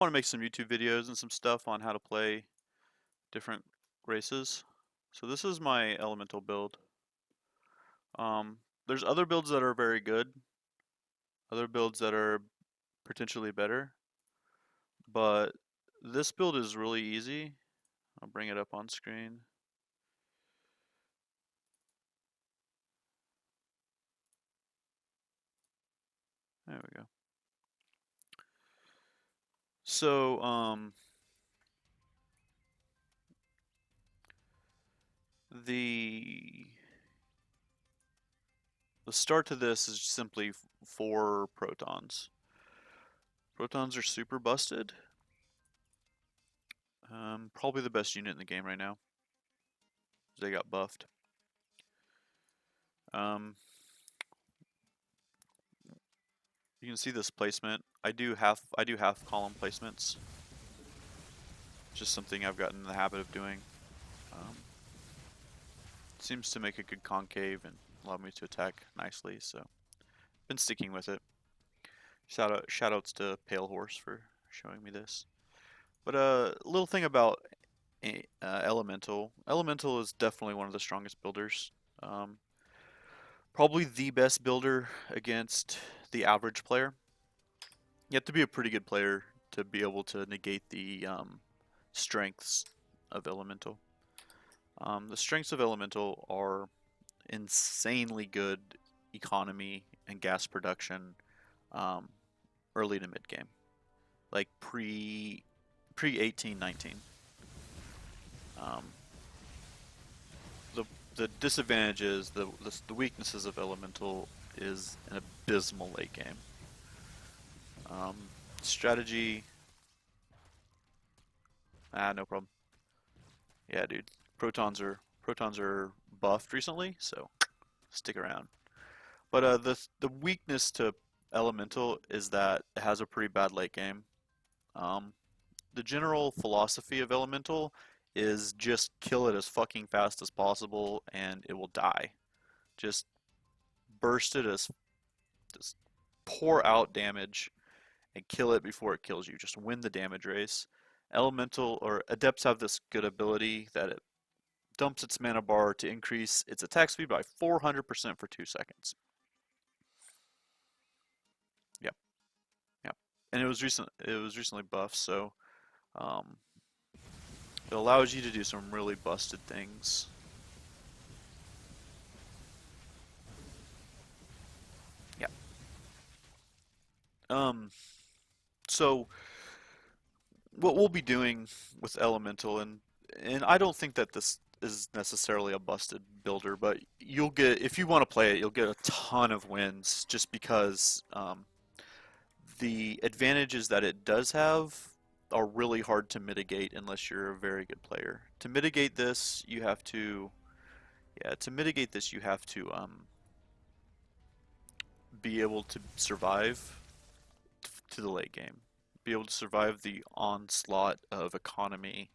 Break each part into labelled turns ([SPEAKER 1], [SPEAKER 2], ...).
[SPEAKER 1] want to make some YouTube videos and some stuff on how to play different races. So this is my elemental build. There's other builds that are very good, other builds that are potentially better, but this build is really easy. I'll bring it up on screen. There we go. So, the start to this is simply 4 protons. Protons are super busted. Probably the best unit in the game right now. They got buffed. You can see this placement. I do half column placements. Just something I've gotten in the habit of doing. Seems to make a good concave and allow me to attack nicely, so been sticking with it. Shoutouts to Pale Horse for showing me this. But a little thing about Elemental. Elemental is definitely one of the strongest builders. Probably the best builder against the average player. You have to be a pretty good player to be able to negate the strengths of Elemental. The strengths of Elemental are insanely good economy and gas production early to mid game, like pre 1819. The disadvantages, the weaknesses of Elemental is an abysmal late game. Strategy, no problem. Yeah, dude, protons are buffed recently, so stick around. But the weakness to Elemental is that it has a pretty bad late game. The general philosophy of Elemental is just kill it as fucking fast as possible and it will die. Just burst it as just pour out damage and kill it before it kills you. Just win the damage race. Elemental or Adepts have this good ability that it dumps its mana bar to increase its attack speed by 400% for 2 seconds. Yep, yep. And it was recently buffed, so um, it allows you to do some really busted things. Yeah. So what we'll be doing with Elemental, and I don't think that this is necessarily a busted builder, but you'll get, if you want to play it, you'll get a ton of wins just because the advantages that it does have are really hard to mitigate unless you're a very good player. To mitigate this, you have to, be able to survive to the late game. Be able to survive the onslaught of economy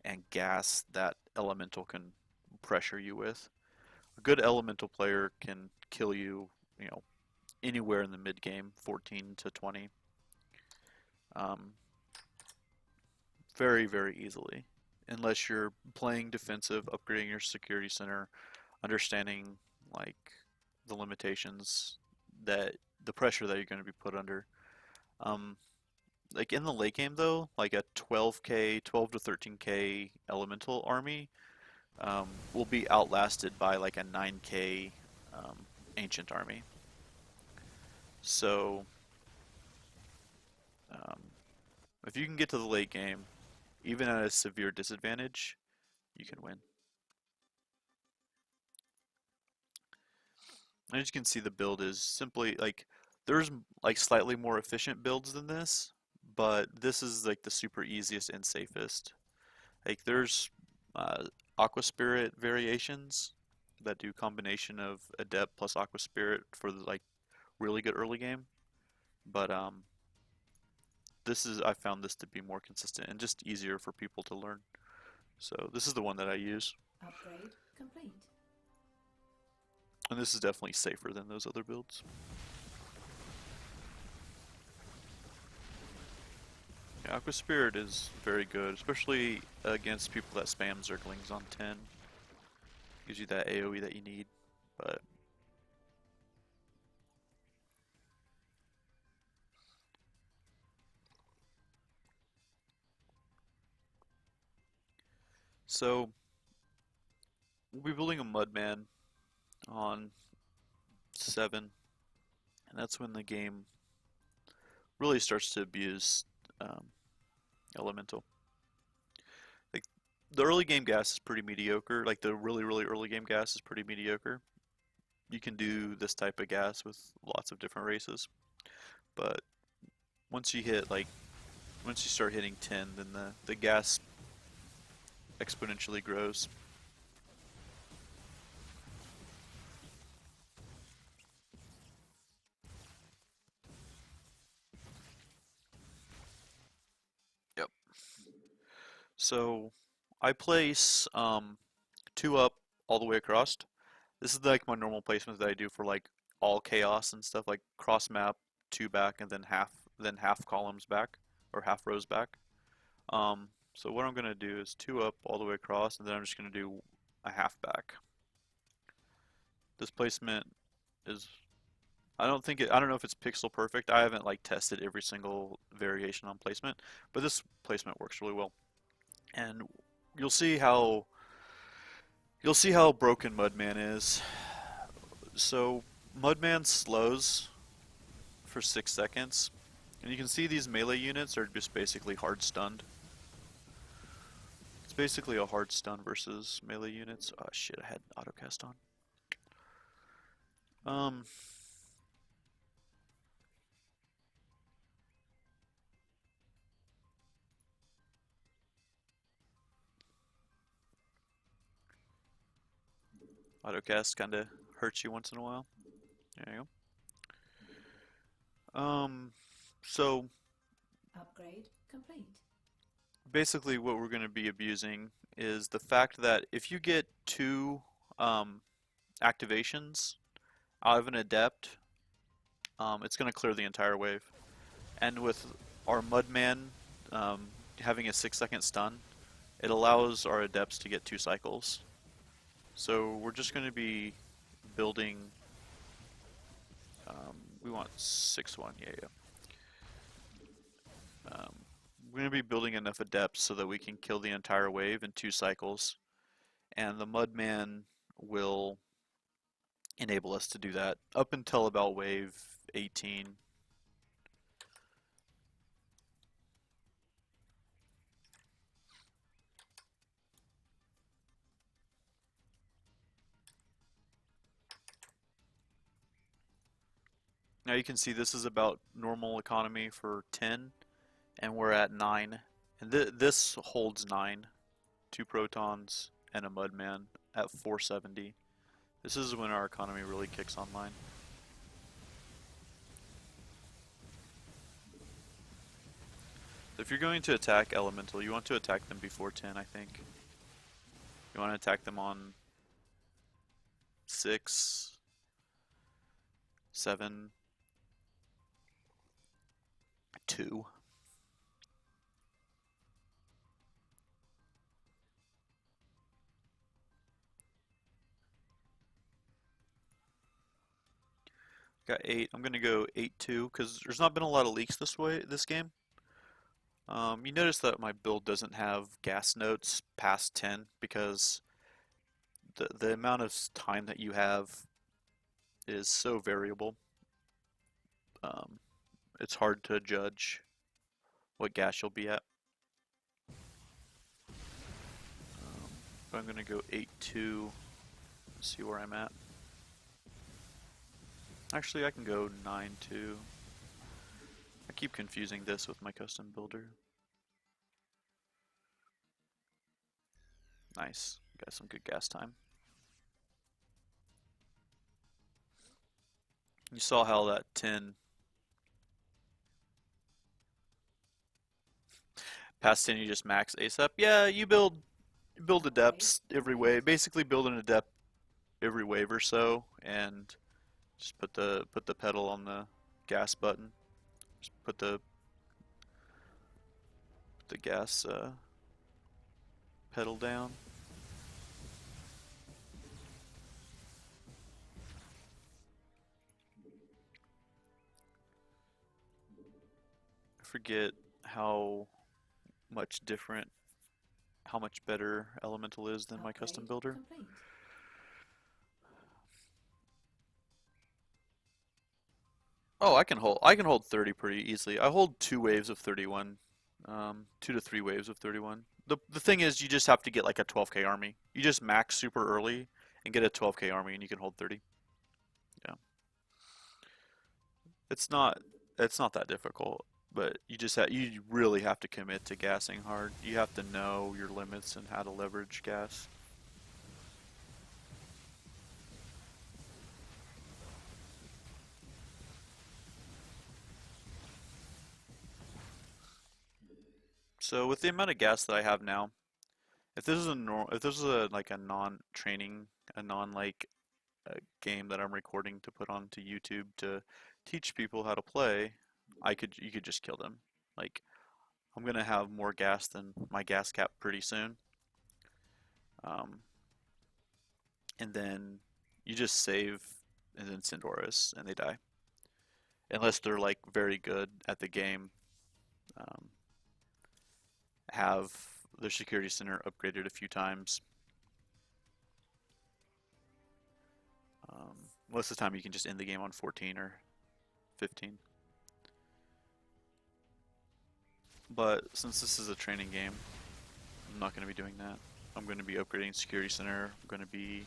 [SPEAKER 1] and gas that Elemental can pressure you with. A good Elemental player can kill you, anywhere in the mid game, 14 to 20. Very, very easily. Unless you're playing defensive, upgrading your security center, understanding like the limitations that the pressure that you're going to be put under. Um, like in the late game though, like a 12k, 12 to 13k elemental army will be outlasted by like a 9k ancient army. So um, if you can get to the late game, even at a severe disadvantage, you can win. And as you can see, the build is simply like there's like slightly more efficient builds than this, but this is like the super easiest and safest. Like there's uh, Aqua Spirit variations that do combination of Adept plus Aqua Spirit for the like really good early game, but I found this to be more consistent and just easier for people to learn. So this is the one that I use,
[SPEAKER 2] Upgrade complete.
[SPEAKER 1] and this is definitely safer than those other builds. Yeah, Aqua Spirit is very good, especially against people that spam Zerglings on 10. Gives you that AoE that you need. But so we'll be building a Mudman on 7, and that's when the game really starts to abuse um, Elemental. Like the early game gas is pretty mediocre. Like the really early game gas is pretty mediocre. You can do this type of gas with lots of different races, but once you hit like once you start hitting 10, then the gas exponentially grows. Yep. So I place 2 up all the way across. This is like my normal placement that I do for like all chaos and stuff, like cross map, 2 back, and then half columns back or half rows back. So what I'm gonna do is 2 up all the way across, and then I'm just gonna do a half back. This placement is I don't know if it's pixel perfect. I haven't like tested every single variation on placement, but this placement works really well. And you'll see how you'll see how broken Mudman is. So Mudman slows for 6 seconds, and you can see these melee units are just basically hard stunned. It's basically a hard stun versus melee units. Oh shit, I had autocast on. Um, Autocast kind of hurts you once in a while. There you go. So
[SPEAKER 2] Upgrade complete.
[SPEAKER 1] basically what we're going to be abusing is the fact that if you get 2 um, activations out of an adept, it's going to clear the entire wave. And with our Mudman um, having a 6-second stun, it allows our adepts to get 2 cycles. So we're just going to be building. We want 6-1, yeah, yeah. We're going to be building enough adepts so that we can kill the entire wave in 2 cycles, and the Mudman will enable us to do that up until about wave 18. Now you can see this is about normal economy for 10, and we're at 9. And this holds 9, 2 protons, and a Mudman at 470. This is when our economy really kicks online. If you're going to attack Elemental, you want to attack them before 10, I think. You want to attack them on 6, 7, 2. Got 8. I'm going to go 8-2 because there's not been a lot of leaks this game. You notice that my build doesn't have gas notes past 10 because the amount of time that you have is so variable. Um, it's hard to judge what gas you'll be at. But I'm going to go 8-2, see where I'm at. Actually, I can go 9-2. I keep confusing this with my custom builder. Nice, got some good gas time. You saw how that 10 past 10 you just max ASAP. Yeah, you build adepts every wave. Basically build an adept every wave or so, and just put the pedal on the gas button. Just put the the gas pedal down. I forget how much different, how much better Elemental is than my custom
[SPEAKER 2] Upgrade
[SPEAKER 1] builder.
[SPEAKER 2] complete.
[SPEAKER 1] Oh, I can hold 30 pretty easily. I hold two waves of 31, 2 to 3 waves of 31. The thing is, you just have to get like a 12k army. You just max super early and get a 12k army, and you can hold 30. Yeah, it's not it's not that difficult, but you really have to commit to gassing hard. You have to know your limits and how to leverage gas. So with the amount of gas that I have now, if this is a like a non-training, a non like game that I'm recording to put onto YouTube to teach people how to play, you could just kill them. Like I'm gonna have more gas than my gas cap pretty soon. Um, and then you just save and then send Horus and they die. Unless they're like very good at the game, um, have their security center upgraded a few times. Most of the time you can just end the game on 14 or 15. But since this is a training game, I'm not going to be doing that. I'm going to be upgrading security center. I'm going to be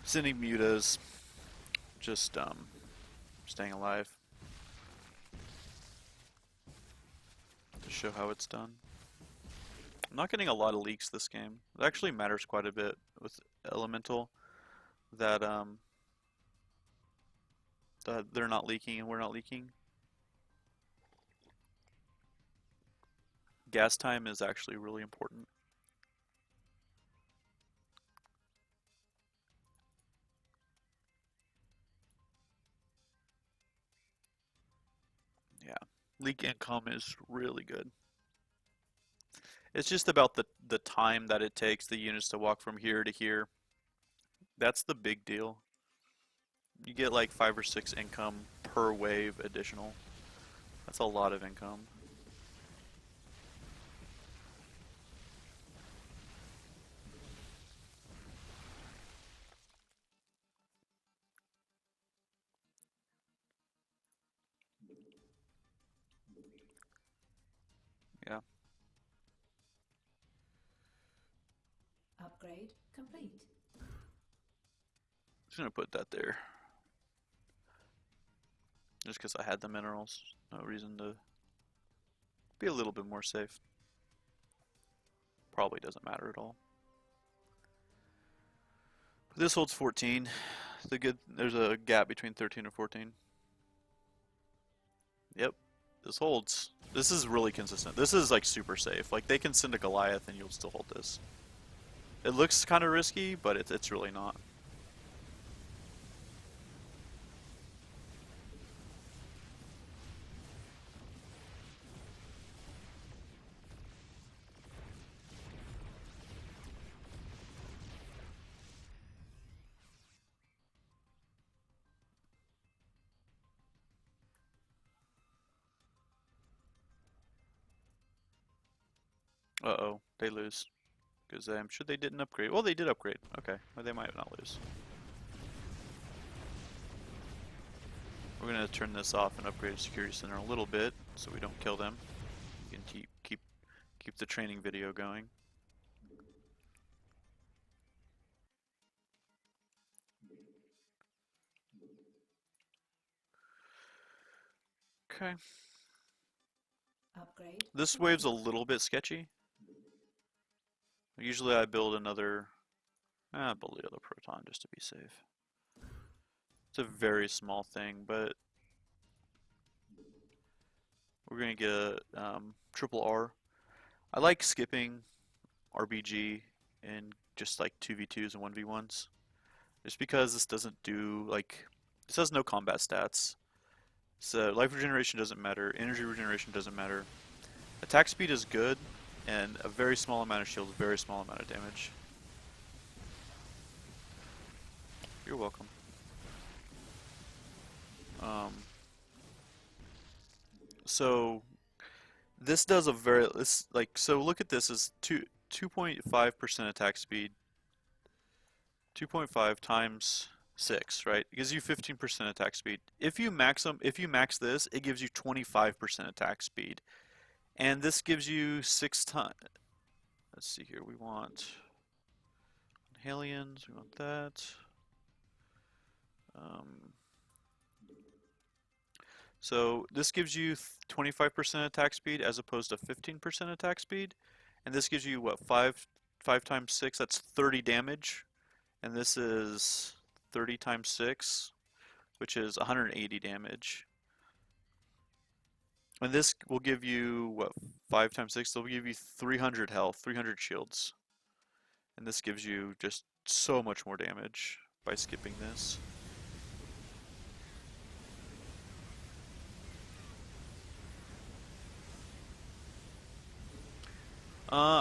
[SPEAKER 1] sending mutas, just staying alive to show how it's done. I'm not getting a lot of leaks this game. It actually matters quite a bit with Elemental that that they're not leaking and we're not leaking. Gas time is actually really important. Yeah, leak income is really good. It's just about the time that it takes the units to walk from here to here. That's the big deal. You get like 5 or 6 income per wave additional. That's a lot of income. Yeah,
[SPEAKER 2] Upgrade complete.
[SPEAKER 1] just gonna put that there. Just because I had the minerals. No reason to be a little bit more safe. Probably doesn't matter at all. But this holds 14. There's a gap between 13 and 14. Yep, this holds. This is really consistent. This is like super safe. Like they can send a Goliath and you'll still hold this. It looks kind of risky, but it's really not. Uh-oh, they lose. Because I'm sure they didn't upgrade. Well, they did upgrade. Okay, well, they might not lose. We're gonna turn this off and upgrade the security center a little bit so we don't kill them. We can keep the training video going. Okay.
[SPEAKER 2] Upgrade
[SPEAKER 1] This wave's a
[SPEAKER 2] complete.
[SPEAKER 1] little bit sketchy. Usually I build another build the other proton just to be safe. It's a very small thing, but we're gonna get a triple R. I like skipping RBG and just like 2v2s and 1v1s. Just because this doesn't do like this has no combat stats. So life regeneration doesn't matter, energy regeneration doesn't matter. Attack speed is good, and a very small amount of shield, very small amount of damage. You're welcome. Um, so this does a very this like so look at this is 2.5% attack speed, 2.5 times 6, right? It gives you 15% attack speed. If you max this, it gives you 25% attack speed. And this gives you 6 times. Let's see here. We want Hellions, we want that. Um, so this gives you 25% attack speed as opposed to 15% attack speed. And this gives you what, 5 times 6, that's 30 damage. And this is 30 times 6, which is 180 damage. And this will give you, what, 5 times 6, they'll give you 300 health, 300 shields. And this gives you just so much more damage by skipping this.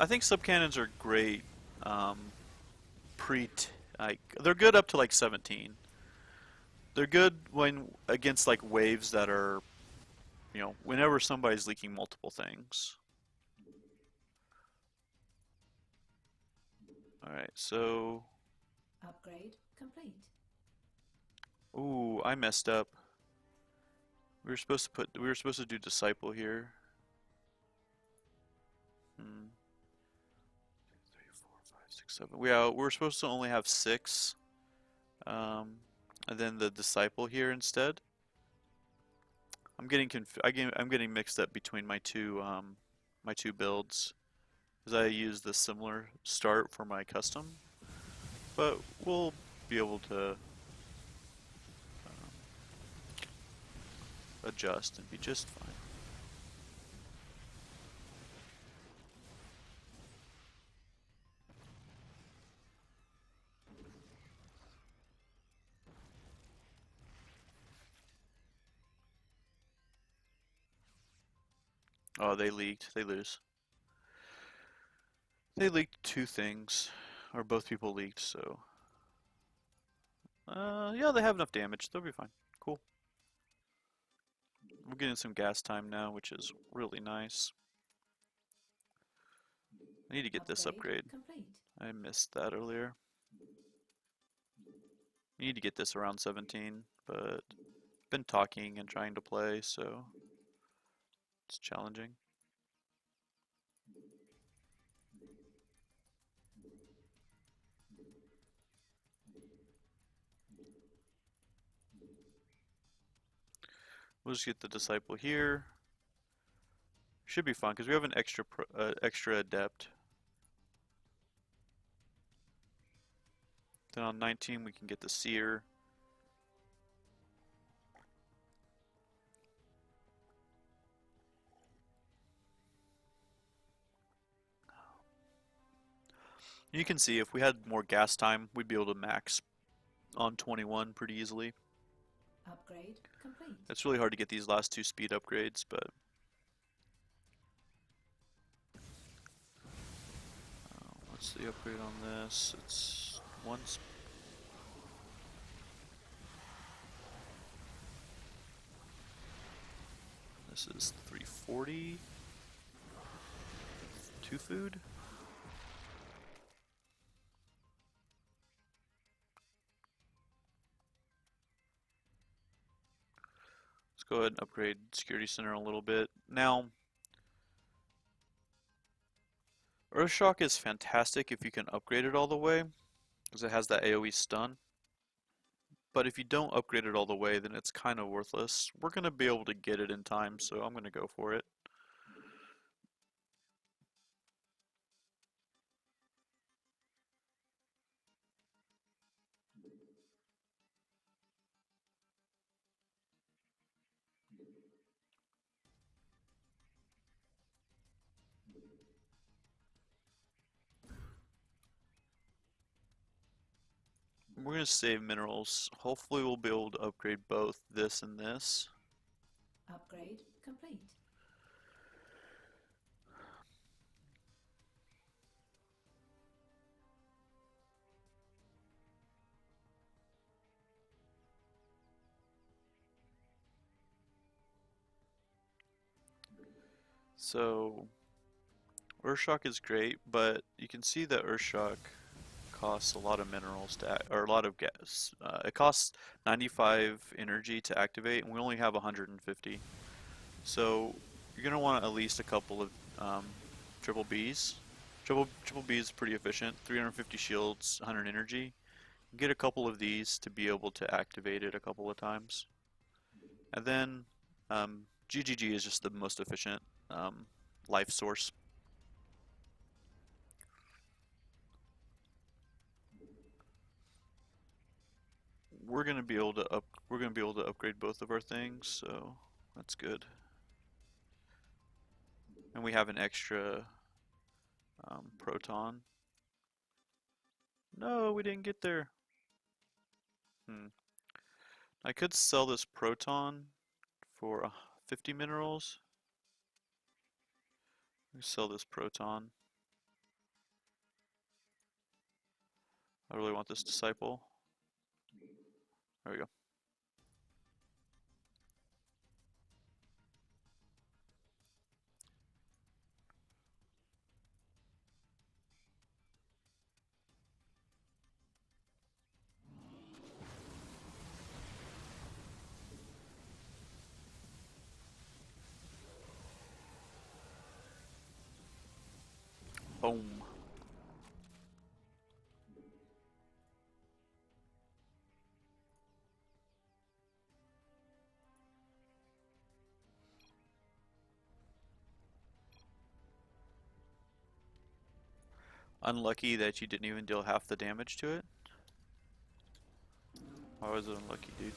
[SPEAKER 1] I think subcannons are great. Um, they're good up to like 17. They're good when against like waves that are, whenever somebody's leaking multiple things. All right, so,
[SPEAKER 2] Upgrade complete.
[SPEAKER 1] ooh, I messed up. We were supposed to do disciple here. Hmm. 3, 4, 5, 6, 7. We're supposed to only have 6. Um, and then the disciple here instead. I'm getting mixed up between my two builds because I use the similar start for my custom, but we'll be able to adjust and be just fine. Oh, they leaked. They lose. They leaked 2 things, or both people leaked. So, yeah, they have enough damage. They'll be fine. Cool. We're getting some gas time now, which is really nice. I need to get this upgrade.
[SPEAKER 2] Complete.
[SPEAKER 1] I missed that earlier. I need to get this around 17, but been talking and trying to play, so it's challenging. We'll just get the disciple here. Should be fun because we have an extra adept. Then on 19 we can get the seer. You can see if we had more gas time, we'd be able to max on 21 pretty easily.
[SPEAKER 2] Upgrade complete.
[SPEAKER 1] It's really hard to get these last 2 speed upgrades, but what's the upgrade on this? It's once. This is 340. 2 food. Let's go ahead and upgrade Security Center a little bit. Now, Earthshock is fantastic if you can upgrade it all the way, because it has that AoE stun. But if you don't upgrade it all the way, then it's kind of worthless. We're going to be able to get it in time, so I'm going to go for it. We're going to save minerals. Hopefully we'll be able to upgrade both this and this.
[SPEAKER 2] Upgrade complete.
[SPEAKER 1] So Earthshock is great, but you can see that Earthshock costs a lot of minerals or a lot of gas. It costs 95 energy to activate, and we only have 150. So you're gonna want at least a couple of triple Bs. Triple B is pretty efficient. 350 shields, 100 energy. Get a couple of these to be able to activate it a couple of times, and then GGG is just the most efficient life source. We're gonna be able to upgrade both of our things, so that's good. And we have an extra proton. No, we didn't get there. Hmm. I could sell this proton for 50 minerals. We sell this proton. I really want this disciple. There we go. Boom. Unlucky that you didn't even deal half the damage to it. Why was it unlucky, dude?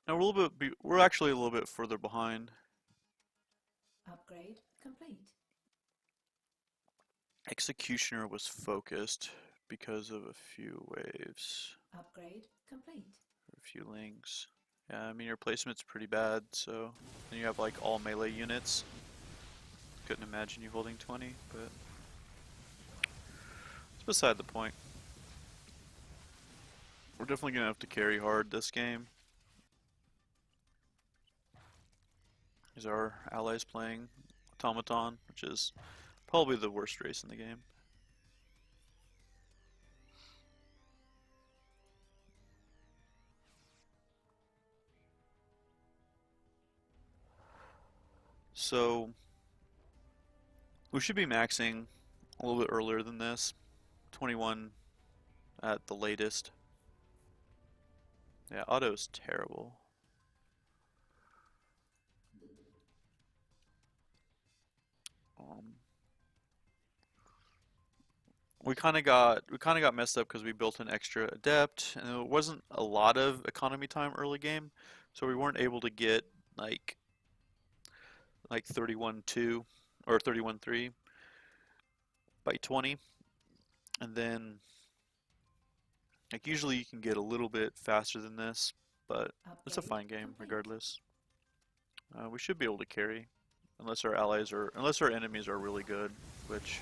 [SPEAKER 1] Now we're actually a little bit further behind.
[SPEAKER 2] Upgrade complete.
[SPEAKER 1] Executioner was focused because of a few waves,
[SPEAKER 2] Upgrade complete.
[SPEAKER 1] a few links. Yeah, I mean your placement's pretty bad, so then you have like all melee units. Couldn't imagine you holding 20, but it's beside the point. We're definitely gonna have to carry hard this game. Is our allies playing Automaton, which is probably the worst race in the game. So we should be maxing a little bit earlier than this. 21 at the latest. Yeah, auto's terrible. Um, we kind of got messed up because we built an extra adept, and it wasn't a lot of economy time early game, so we weren't able to get like 31-2 or 31-3 by 20, and then like usually you can get a little bit faster than this, but it's a
[SPEAKER 2] Upgrade
[SPEAKER 1] fine game
[SPEAKER 2] complete.
[SPEAKER 1] regardless. We should be able to carry, unless our enemies are really good, which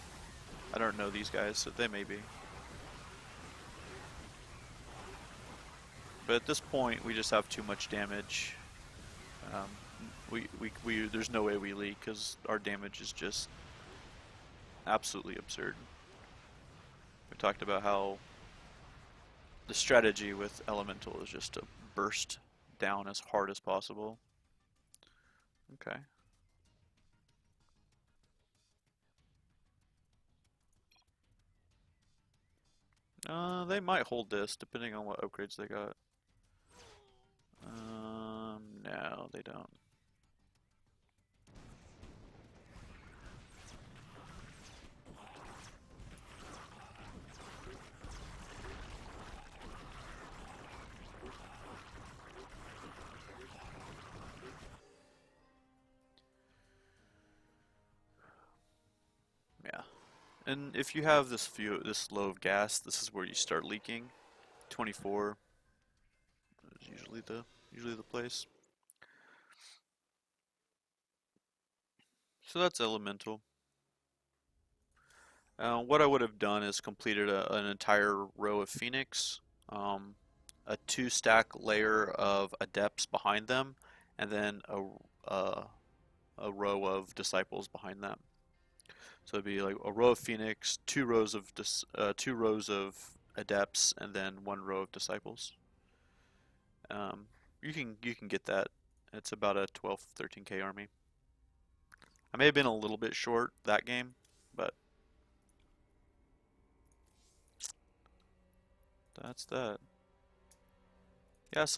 [SPEAKER 1] I don't know these guys, so they may be. But at this point, we just have too much damage. Um, there's no way we leak because our damage is just absolutely absurd. We talked about how the strategy with Elemental is just to burst down as hard as possible. Okay. They might hold this depending on what upgrades they got. No, they don't. And if you have this low of gas, this is where you start leaking. 24 is usually the place. So that's elemental. What I would have done is completed an entire row of Phoenix, um, a two stack layer of Adepts behind them, and then a row of Disciples behind them. So it'd be like a row of Phoenix, two rows of Adepts, and then one row of Disciples. Um, you can get that. It's about a 12, 13K army. I may have been a little bit short that game, but that's that. Yeah, so